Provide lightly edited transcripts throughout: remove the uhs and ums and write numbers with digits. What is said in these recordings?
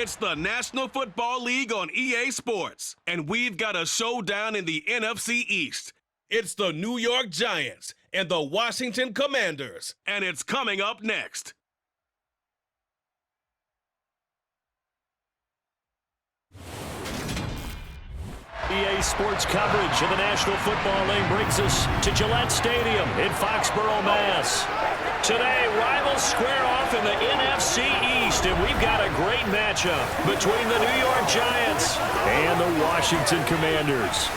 It's the National Football League on EA Sports, and we've got a showdown in the NFC East. It's the New York Giants and the Washington Commanders, and it's coming up next. EA Sports coverage of the National Football League brings us to Gillette Stadium in Foxborough, Mass. Today, rivals square off in the NFC East, and we've got a great matchup between the New York Giants and the Washington Commanders.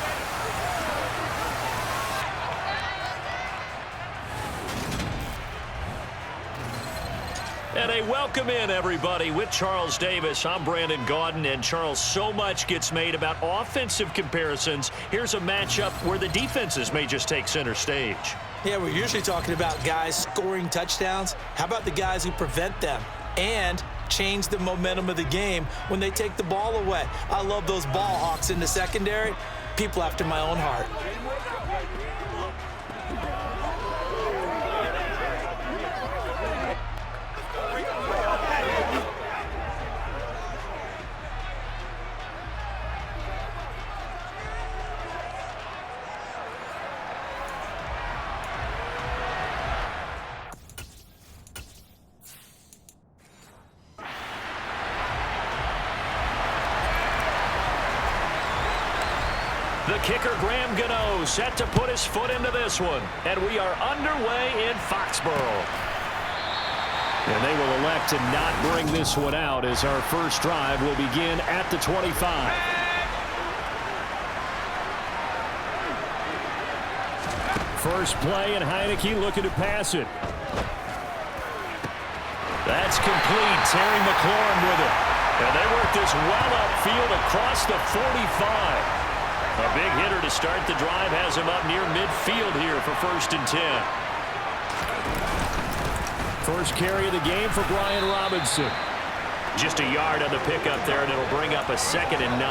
And a welcome in, everybody, with Charles Davis. I'm Brandon Gaudin, and Charles, so much gets made about offensive comparisons. Here's a matchup where the defenses may just take center stage. Yeah, we're usually talking about guys scoring touchdowns. How about the guys who prevent them and change the momentum of the game when they take the ball away? I love those ball hawks in the secondary. People after my own heart. The kicker, Graham Gano, set to put his foot into this one. And we are underway in Foxborough. And they will elect to not bring this one out as our first drive will begin at the 25. First play, and Heineke looking to pass it. That's complete. Terry McLaurin with it. And they work this well upfield across the 45. A big hitter to start the drive has him up near midfield here for 1st and 10. First carry of the game for Brian Robinson. Just a yard on the pickup there, and it'll bring up a 2nd and 9.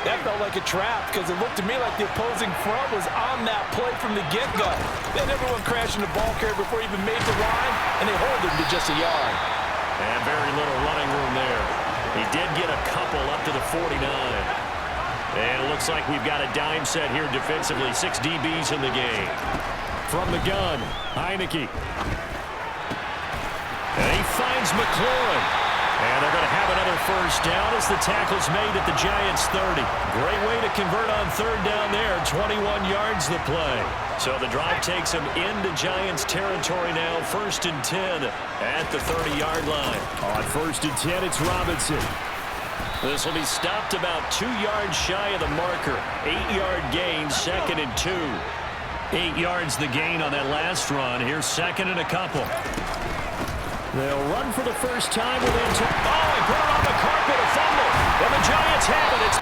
That felt like a trap because it looked to me like the opposing front was on that play from the get-go. Then everyone crashing the ball carrier before he even made the line, and they hold him to just a yard. And very little running room there. He did get a couple up to the 49. And it looks like we've got a dime set here defensively. 6 DBs in the game. From the gun, Heineke. And he finds McLaurin. And they're going to have another first down as the tackle's made at the Giants' 30. Great way to convert on 3rd down there. 21 yards the play. So the drive takes them into Giants territory now. 1st and 10 at the 30-yard line. On 1st and 10, it's Robinson. This will be stopped about 2 yards shy of the marker. 8-yard gain, 2nd and 2. 8 yards the gain on that last run. Here's 2nd and a couple. They'll run for the first time with Antonio. Oh, he put it on the carpet, a fumble. And the Giants have it. It's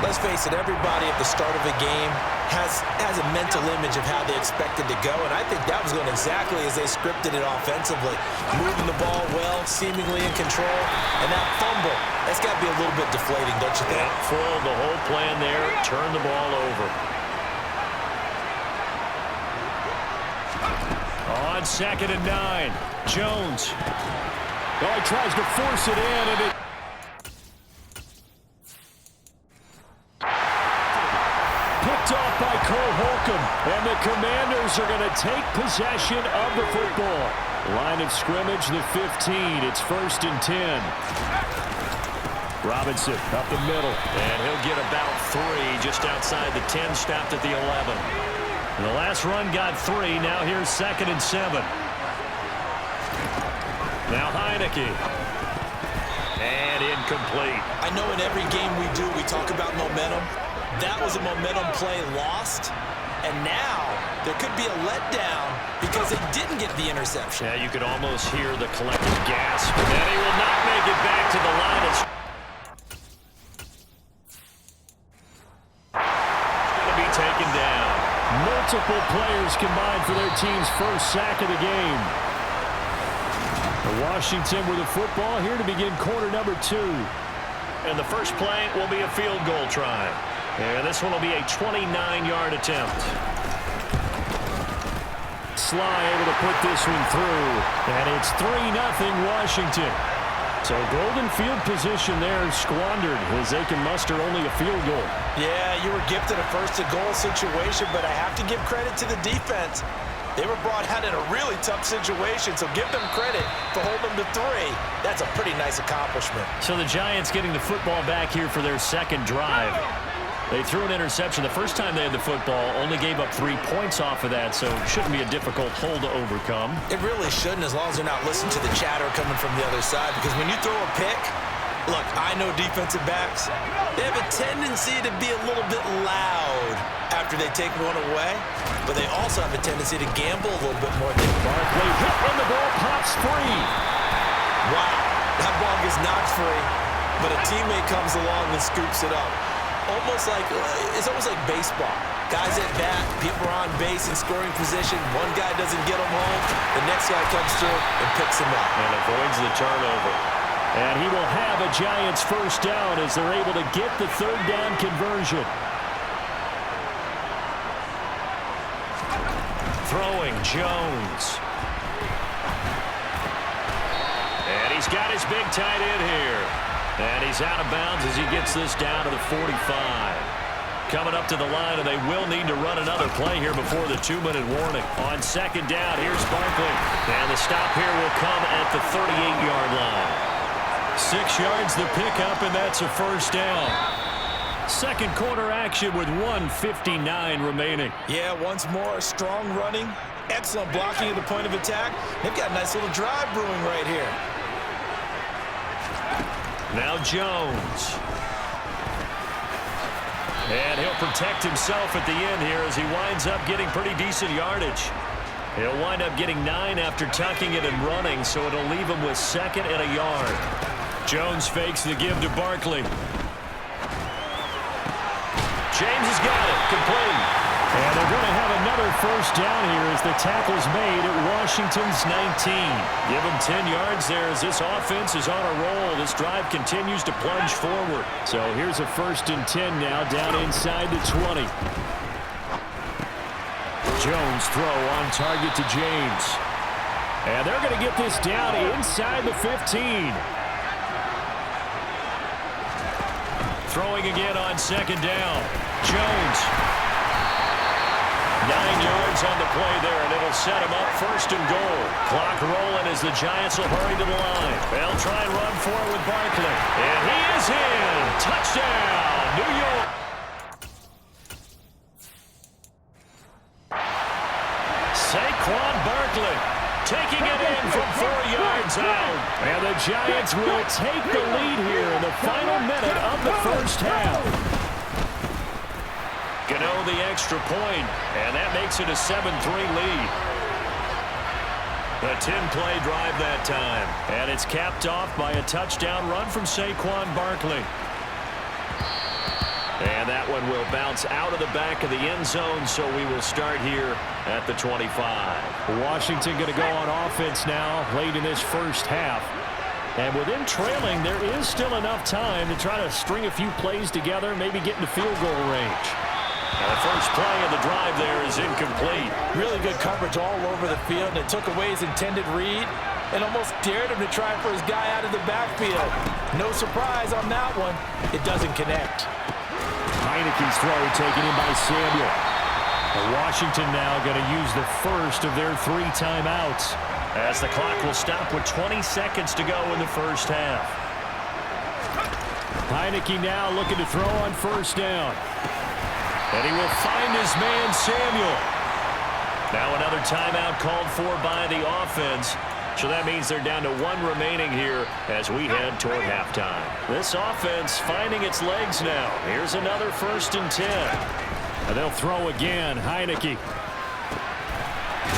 Let's face it, everybody at the start of a game has a mental image of how they expected to go, and I think that was going exactly as they scripted it offensively. Moving the ball well, seemingly in control, and that fumble, that's got to be a little bit deflating, don't you think? Yeah, foiled the whole plan there, turn the ball over. On 2nd and 9, Jones. Oh, he tries to force it in, and it picked off by Cole Holcomb, and the Commanders are going to take possession of the football. Line of scrimmage, the 15. It's 1st and 10. Robinson up the middle, and he'll get about 3 just outside the 10, stopped at the 11. And the last run got 3. Now here's 2nd and 7. Now Heineke. And incomplete. I know in every game we do, we talk about momentum. That was a momentum play lost, and now there could be a letdown because they didn't get the interception. Yeah, you could almost hear the collective gasp. And he will not make it back to the line. It's going to be taken down. Multiple players combined for their team's first sack of the game. Washington with the football here to begin quarter number 2. And the first play will be a field goal try. And this one will be a 29-yard attempt. Sly able to put this one through, and it's 3-0 Washington. So golden field position there squandered as they can muster only a field goal. Yeah, you were gifted a first-to-goal situation, but I have to give credit to the defense. They were brought out in a really tough situation, so give them credit for holding them to 3. That's a pretty nice accomplishment. So the Giants getting the football back here for their second drive. They threw an interception the first time they had the football, only gave up 3 points off of that, so it shouldn't be a difficult hole to overcome. It really shouldn't, as long as they're not listening to the chatter coming from the other side, because when you throw a pick, look, I know defensive backs, they have a tendency to be a little bit loud after they take one away, but they also have a tendency to gamble a little bit more. Barkley hit and the ball pops free. Wow, that ball gets knocked free, but a teammate comes along and scoops it up. It's almost like baseball. Guys at bat, people are on base in scoring position. One guy doesn't get him home. The next guy comes through and picks him up. And avoids the turnover. And he will have a Giants first down as they're able to get the third down conversion. Throwing Jones. And he's got his big tight end here. And he's out of bounds as he gets this down to the 45. Coming up to the line, and they will need to run another play here before the 2-minute warning. On second down, here's Barkley. And the stop here will come at the 38-yard line. 6 yards the pickup, and that's a first down. Second quarter action with 1:59 remaining. Yeah, once more, strong running, excellent blocking at the point of attack. They've got a nice little drive brewing right here. Now Jones. And he'll protect himself at the end here as he winds up getting pretty decent yardage. He'll wind up getting 9 after tucking it and running, so it'll leave him with 2nd and a yard. Jones fakes the give to Barkley. James has got it. Complete. And they're going to have another first down here as the tackle's made at Washington's 19. Give them 10 yards there as this offense is on a roll. This drive continues to plunge forward. So here's a 1st and 10 now down inside the 20. Jones throw on target to James. And they're going to get this down inside the 15. Throwing again on second down. Jones. 9 yards on the play there, and it'll set him up 1st and goal. Clock rolling as the Giants will hurry to the line. They'll try and run for it with Barkley. And he is in. Touchdown, New York. Saquon Barkley taking it in from 4 yards out. And the Giants will take the lead here in the final minute of the first half. Gano the extra point, and that makes it a 7-3 lead. A 10-play drive that time, and it's capped off by a touchdown run from Saquon Barkley. And that one will bounce out of the back of the end zone, so we will start here at the 25. Washington going to go on offense now late in this first half. And with them trailing, there is still enough time to try to string a few plays together, maybe get into field goal range. And the first play of the drive there is incomplete. Really good coverage all over the field, and it took away his intended read and almost dared him to try for his guy out of the backfield. No surprise on that one. It doesn't connect. Heineke's throw taken in by Samuel. And Washington now going to use the first of their 3 timeouts as the clock will stop with 20 seconds to go in the first half. Heineke now looking to throw on first down. And he will find his man, Samuel. Now another timeout called for by the offense. So that means they're down to 1 remaining here as we head toward halftime. This offense finding its legs now. Here's another 1st and 10. And they'll throw again, Heineke.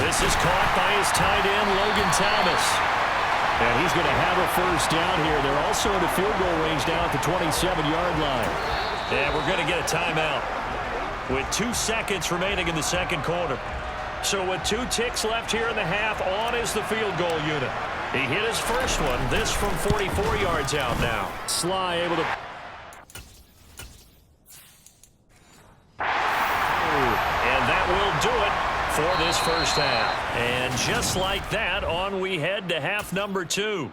This is caught by his tight end, Logan Thomas. And he's going to have a first down here. They're also in the field goal range now at the 27-yard line. And we're going to get a timeout with 2 seconds remaining in the second quarter. So with 2 ticks left here in the half, on is the field goal unit. He hit his first one, this from 44 yards out now. Sly able to... And that will do it for this first first half. And just like that, on we head to half number 2.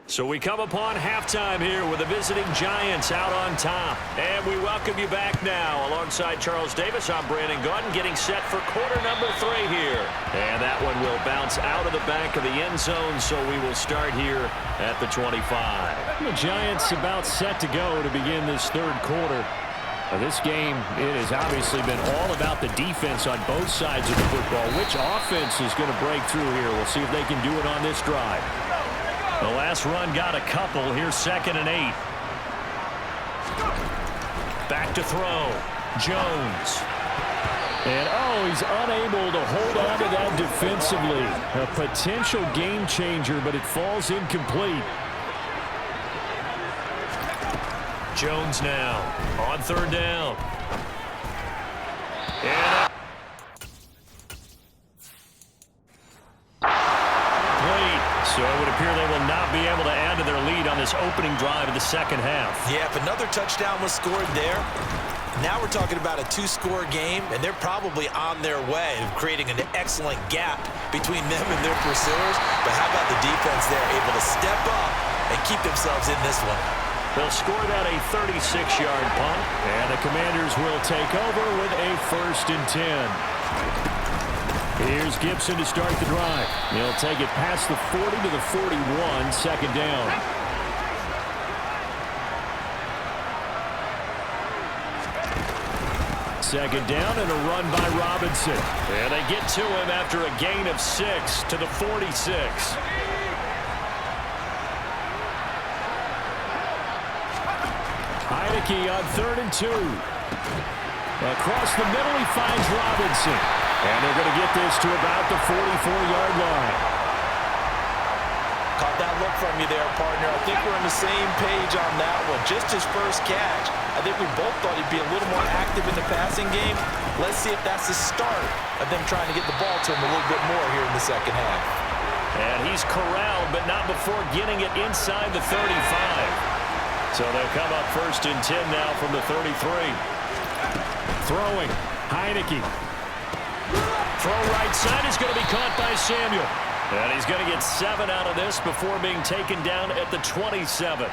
So we come upon halftime here with the visiting Giants out on top. And we welcome you back now. Alongside Charles Davis, I'm Brandon Gaudin, getting set for quarter number 3 here. And that one will bounce out of the back of the end zone, so we will start here at the 25. The Giants about set to go to begin this third quarter. This game, it has obviously been all about the defense on both sides of the football. Which offense is going to break through here? We'll see if they can do it on this drive. The last run got a couple. Here's 2nd and 8. Back to throw. Jones. And, he's unable to hold on to that defensively. A potential game changer, but it falls incomplete. Jones now on 3rd down. And so it would appear they will not be able to add to their lead on this opening drive of the second half. Yeah, if another touchdown was scored there, now we're talking about a 2-score game, and they're probably on their way of creating an excellent gap between them and their pursuers. But how about the defense there, able to step up and keep themselves in this one? They'll score that a 36-yard punt. And the Commanders will take over with a 1st and 10. Here's Gibson to start the drive. He'll take it past the 40 to the 41, 2nd down. Second down and a run by Robinson. And they get to him after a gain of 6 to the 46. Heineke on 3rd and 2. Across the middle, he finds Robinson. And they're going to get this to about the 44-yard line. Caught that look from you there, partner. I think we're on the same page on that one. Just his first catch. I think we both thought he'd be a little more active in the passing game. Let's see if that's the start of them trying to get the ball to him a little bit more here in the second half. And he's corralled, but not before getting it inside the 35. So they'll come up 1st and 10 now from the 33. Throwing. Heineke. Throw right side is going to be caught by Samuel. And he's going to get 7 out of this before being taken down at the 27.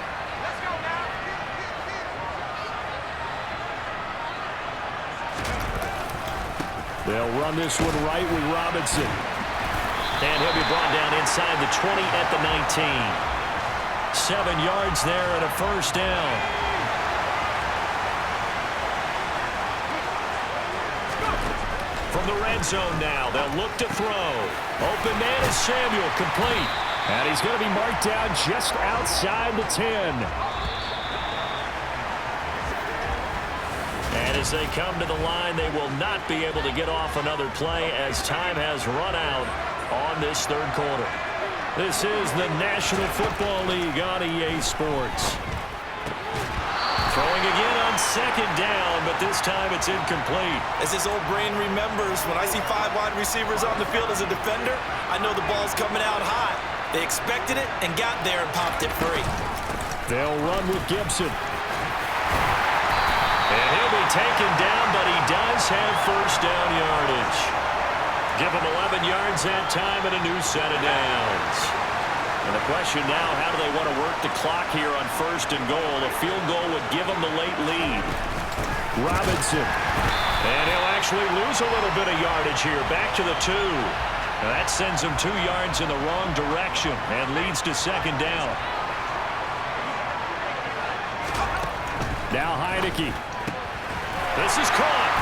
They'll run this one right with Robinson. And he'll be brought down inside the 20 at the 19. 7 yards there and a 1st down. From the red zone now, they'll look to throw. Open man is Samuel, complete. And he's going to be marked down just outside the 10. And as they come to the line, they will not be able to get off another play as time has run out on this third quarter. This is the National Football League on EA Sports. Throwing again on 2nd down, but this time it's incomplete. As his old brain remembers, when I see 5 wide receivers on the field as a defender, I know the ball's coming out high. They expected it and got there and popped it free. They'll run with Gibson. And he'll be taken down, but he does have 1st down yardage. Give him 11 yards that time and a new set of downs. And the question now, how do they want to work the clock here on 1st and goal? A field goal would give them the late lead. Robinson. And he'll actually lose a little bit of yardage here. Back to the 2. Now that sends him 2 yards in the wrong direction and leads to 2nd down. Now Heineke. This is caught.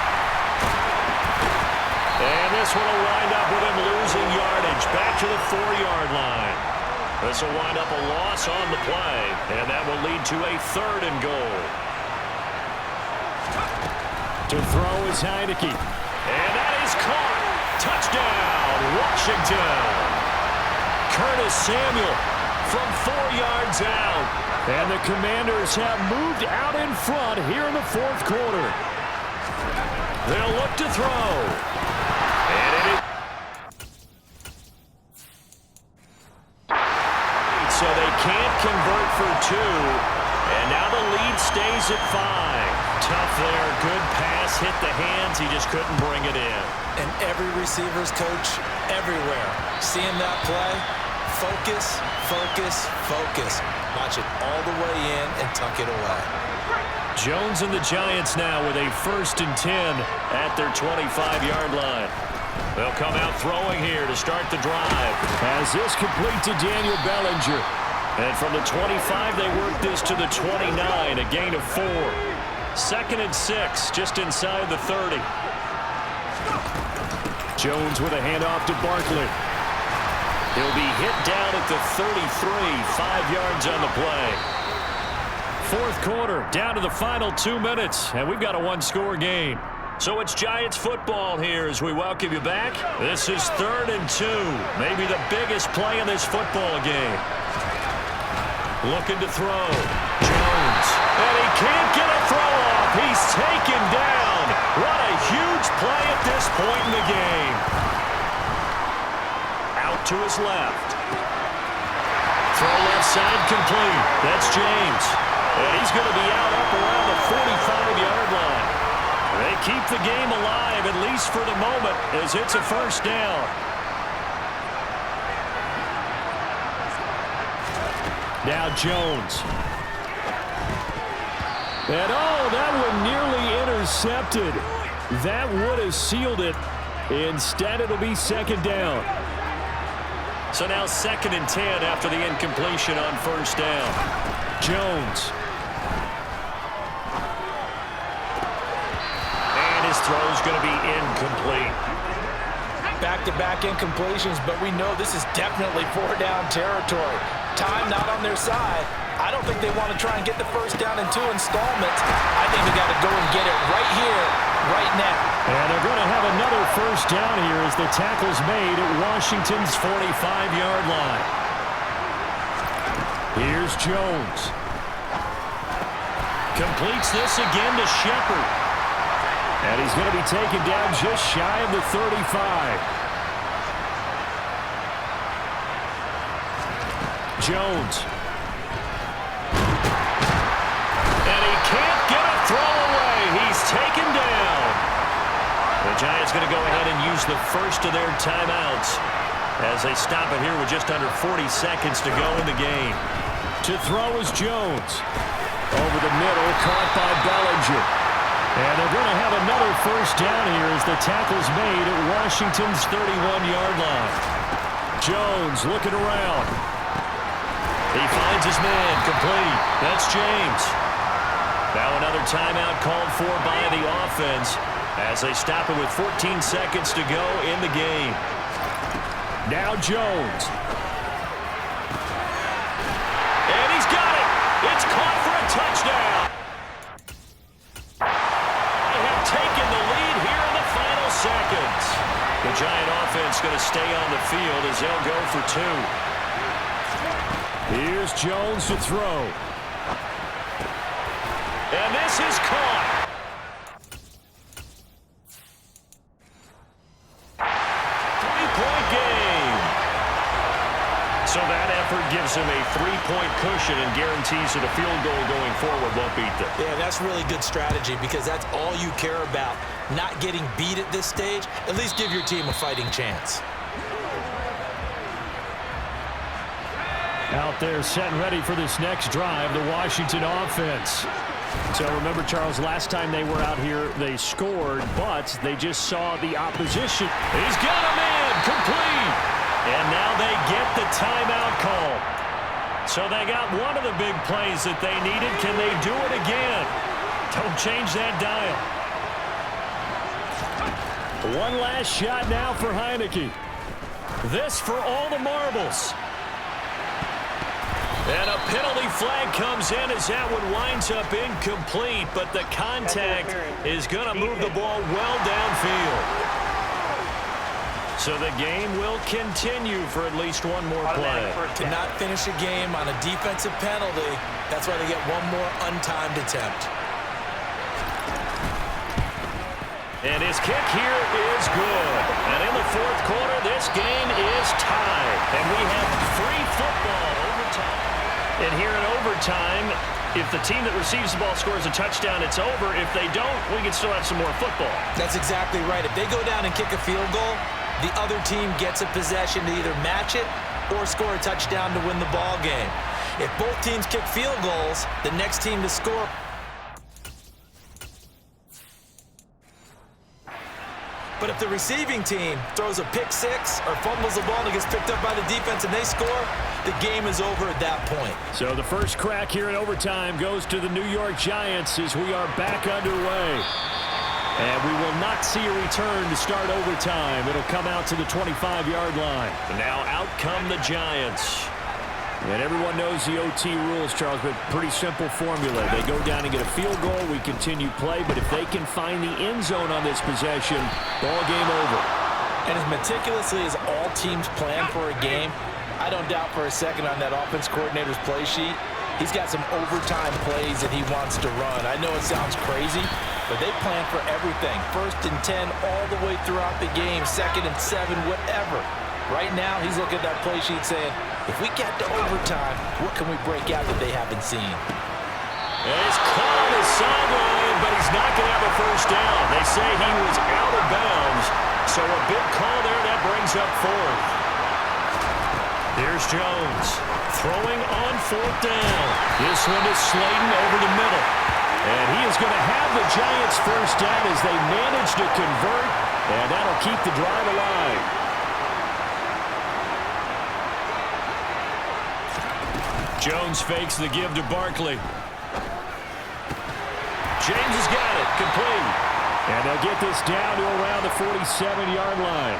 And this one will wind up with him losing yardage. Back to the 4-yard line. This will wind up a loss on the play, and that will lead to a 3rd and goal. To throw is Heineke. And that is caught. Touchdown, Washington. Curtis Samuel from 4 yards out. And the Commanders have moved out in front here in the 4th quarter. They'll look to throw. And it is. So they can't convert for 2. And now the lead stays at 5. tough there. Good pass, hit the hands. He just couldn't bring it in. And every receiver's coach everywhere, seeing that play, focus, focus, focus. Watch it all the way in and tuck it away. Jones and the Giants now with a 1st and 10 at their 25-yard line. They'll come out throwing here to start the drive. As this complete to Daniel Bellinger. And from the 25, they work this to the 29, a gain of 4. 2nd and 6, just inside the 30. Jones with a handoff to Barkley. He'll be hit down at the 33, 5 yards on the play. 4th quarter, down to the final 2 minutes, and we've got a 1-score game. So it's Giants football here as we welcome you back. This is 3rd and 2, maybe the biggest play in this football game. Looking to throw. Jones. And he can't get a throw off. He's taken down. What a huge play at this point in the game. Out to his left. Throw left side complete. That's James. And he's going to be out up around the 45-yard line. They keep the game alive, at least for the moment, as it's a 1st down. Now Jones. And oh, that one nearly intercepted. That would have sealed it. Instead, it'll be 2nd down. So now 2nd and 10 after the incompletion on 1st down. Jones. And his throw's going to be incomplete. Back-to-back incompletions, but we know this is definitely 4-down territory. Time not on their side. I don't think they want to try and get the 1st down in 2 installments. I think they got to go and get it right here, right now. And they're going to have another 1st down here as the tackle's made at Washington's 45-yard line. Here's Jones. Completes this again to Shepard. And he's going to be taken down just shy of the 35. Jones. And he can't get a throw away. He's taken down. The Giants going to go ahead and use the 1st of their timeouts as they stop it here with just under 40 seconds to go in the game. To throw is Jones. Over the middle, caught by Bellinger. And they're going to have another 1st down here as the tackle's made at Washington's 31-yard line. Jones looking around. He finds his man, complete. That's James. Now another timeout called for by the offense as they stop it with 14 seconds to go in the game. Now Jones. And he's got it. It's caught for a touchdown. They have taken the lead here in the final seconds. The Giant offense going to stay on the field as they'll go for 2. Here's Jones to throw. And this is caught. 3-point game. So that effort gives him a 3-point cushion and guarantees that a field goal going forward won't beat them. Yeah, that's really good strategy because that's all you care about. Not getting beat at this stage. At least give your team a fighting chance. Out there set and ready for this next drive, the Washington offense. So remember, Charles, last time they were out here, they scored, but they just saw the opposition. He's got a man, complete. And now they get the timeout call. So they got one of the big plays that they needed. Can they do it again? Don't change that dial. One last shot now for Heineke. This for all the marbles. And a penalty flag comes in as that one winds up incomplete, but the contact is going to move the ball well downfield. So the game will continue for at least one more play. To not finish a game on a defensive penalty, that's why they get one more untimed attempt. And his kick here is good. And in the 4th quarter, this game is tied. And we have free football overtime. And here in overtime, if the team that receives the ball scores a touchdown, it's over. If they don't, we can still have some more football. That's exactly right. If they go down and kick a field goal, the other team gets a possession to either match it or score a touchdown to win the ball game. If both teams kick field goals, the next team to score. But if the receiving team throws a pick six or fumbles the ball and it gets picked up by the defense and they score, the game is over at that point. So the first crack here in overtime goes to the New York Giants as we are back underway. And we will not see a return to start overtime. It'll come out to the 25-yard line. And now out come the Giants. And everyone knows the OT rules, Charles, but pretty simple formula. They go down and get a field goal, we continue play, but if they can find the end zone on this possession, ball game over. And as meticulously as all teams plan for a game, I don't doubt for a second on that offense coordinator's play sheet, he's got some overtime plays that he wants to run. I know it sounds crazy, but they plan for everything. 1st and 10 all the way throughout the game, 2nd and 7, whatever. Right now, he's looking at that play sheet saying, if we get to overtime, what can we break out that they haven't seen? And he's caught on his sideline, but he's not going to have a first down. They say he was out of bounds, so a big call there that brings up 4th. Here's Jones throwing on 4th down. This one is Slayton over the middle. And he is going to have the Giants first down as they manage to convert, and that'll keep the drive alive. Jones fakes the give to Barkley. James has got it, complete. And they'll get this down to around the 47-yard line.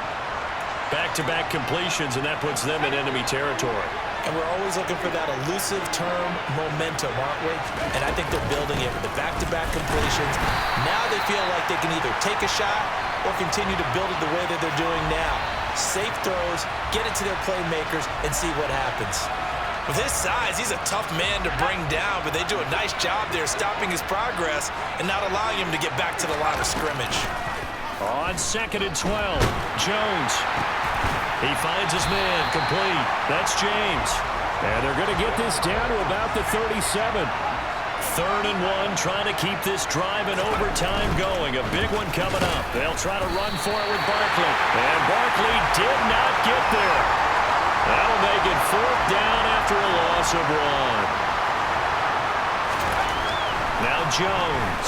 Back-to-back completions, and that puts them in enemy territory. And we're always looking for that elusive term momentum, aren't we? And I think they're building it with the back-to-back completions. Now they feel like they can either take a shot or continue to build it the way that they're doing now. Safe throws, get it to their playmakers, and see what happens. With his size, he's a tough man to bring down, but they do a nice job there stopping his progress and not allowing him to get back to the line of scrimmage. On 2nd and 12, Jones. He finds his man, complete. That's James. And they're going to get this down to about the 37. 3rd and 1, trying to keep this drive in overtime going. A big one coming up. They'll try to run for it with Barkley. And Barkley did not get there. That'll make it 4th down after a loss of 1. Now Jones.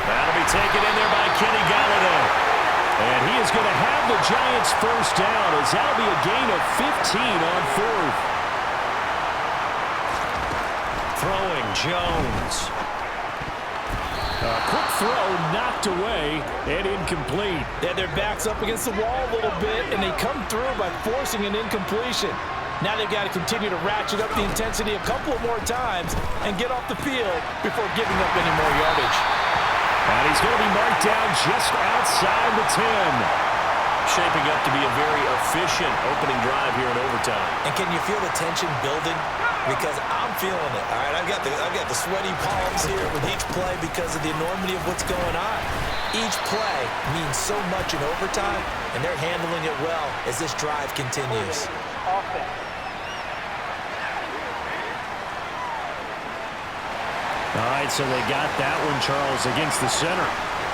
That'll be taken in there by Kenny Galladay. And he is going to have the Giants first down as that'll be a gain of 15 on 4th. Throwing Jones. A quick throw knocked away and incomplete. They had their backs up against the wall a little bit, and they come through by forcing an incompletion. Now they've got to continue to ratchet up the intensity a couple of more times and get off the field before giving up any more yardage. And he's going to be marked down just outside the 10. Shaping up to be a very efficient opening drive here in overtime. And can you feel the tension building? Because I'm feeling it. All right, I've got the sweaty palms here with each play because of the enormity of what's going on. Each play means so much in overtime, and they're handling it well as this drive continues. All right, so they got that one, Charles, against the center.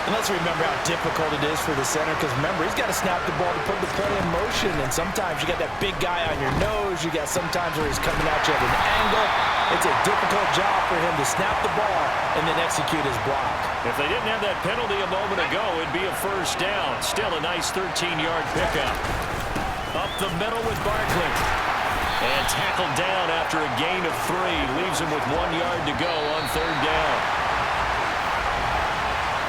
And let's remember how difficult it is for the center, because remember, he's got to snap the ball to put the play in motion, and sometimes you got that big guy on your nose. You got sometimes where he's coming at you at an angle. It's a difficult job for him to snap the ball and then execute his block. If they didn't have that penalty a moment ago, it'd be a first down. Still a nice 13-yard pickup. Up the middle with Barkley. And tackled down after a gain of 3. Leaves him with 1 yard to go on 3rd down.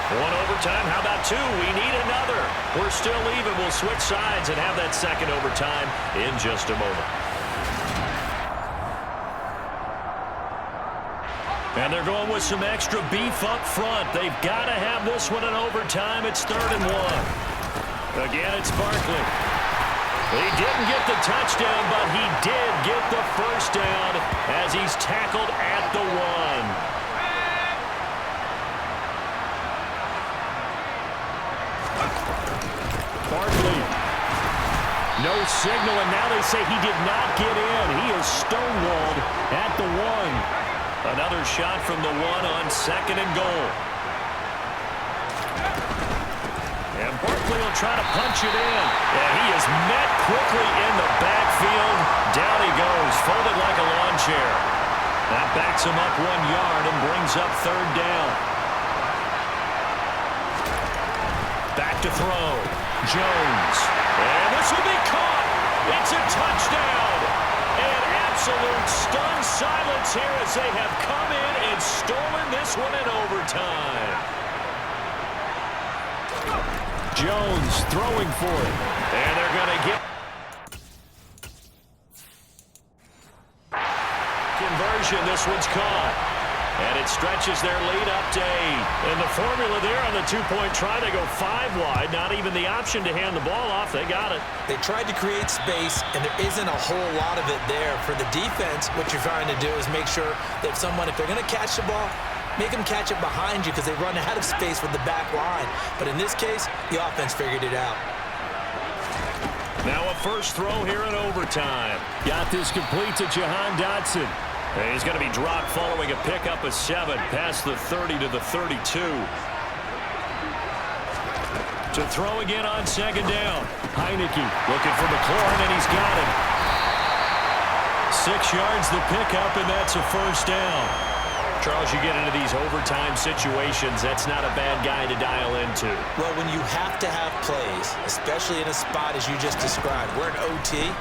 1 overtime. How about 2? We need another. We're still even. We'll switch sides and have that 2nd overtime in just a moment. And they're going with some extra beef up front. They've got to have this one in overtime. It's 3rd and 1. Again, it's Barkley. He didn't get the touchdown, but he did get the first down as he's tackled at the 1. Barkley. No signal, and now they say he did not get in. He is stonewalled at the 1. Another shot from the 1 on 2nd and goal. And Barkley will try to punch it in. And he is met quickly in the backfield. Down he goes, folded like a lawn chair. That backs him up 1 yard and brings up 3rd down. Back to throw. Jones. And this will be caught. It's a touchdown. And absolute stunned silence here as they have come in and stolen this one in overtime. Jones throwing for it. And they're going to get conversion. This one's caught. And it stretches their lead up to 8. And the formula there on the 2-point try, they go 5 wide. Not even the option to hand the ball off. They got it. They tried to create space, and there isn't a whole lot of it there. For the defense, what you're trying to do is make sure that if they're going to catch the ball, make them catch it behind you because they run out of space with the back line. But in this case, the offense figured it out. Now a first throw here in overtime. Got this complete to Jahan Dotson. And he's going to be dropped following a pickup of 7 past the 30 to the 32. To throw again on 2nd down. Heineke looking for McLaurin, and he's got him. 6 yards the pickup, and that's a first down. Charles, you get into these overtime situations, that's not a bad guy to dial into. Well, when you have to have plays, especially in a spot as you just described, we're in OT,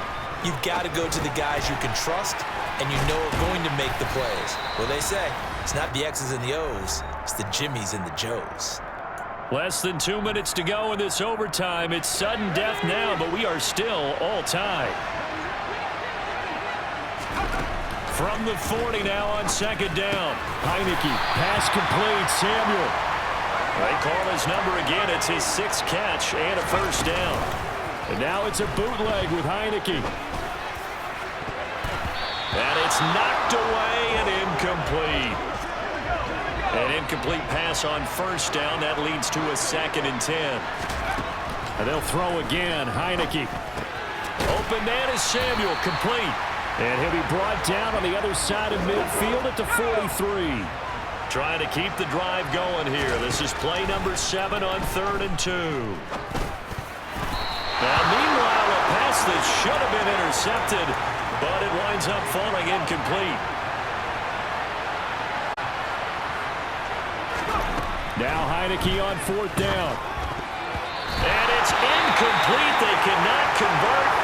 you've got to go to the guys you can trust and you know are going to make the plays. Well, they say it's not the X's and the O's, it's the Jimmys and the Joes. Less than 2 minutes to go in this overtime. It's sudden death now, but we are still all tied. From the 40 now on 2nd down. Heineke, pass complete, Samuel. They call his number again. It's his 6th catch and a first down. And now it's a bootleg with Heineke. And it's knocked away and incomplete. An incomplete pass on first down. That leads to a 2nd and 10. And they'll throw again. Heineke. Open man is Samuel, complete. And he'll be brought down on the other side of midfield at the 43. Trying to keep the drive going here. This is play number 7 on 3rd and 2. Now, meanwhile, a pass that should have been intercepted, but it winds up falling incomplete. Now Heineke on 4th down. And it's incomplete. They cannot convert.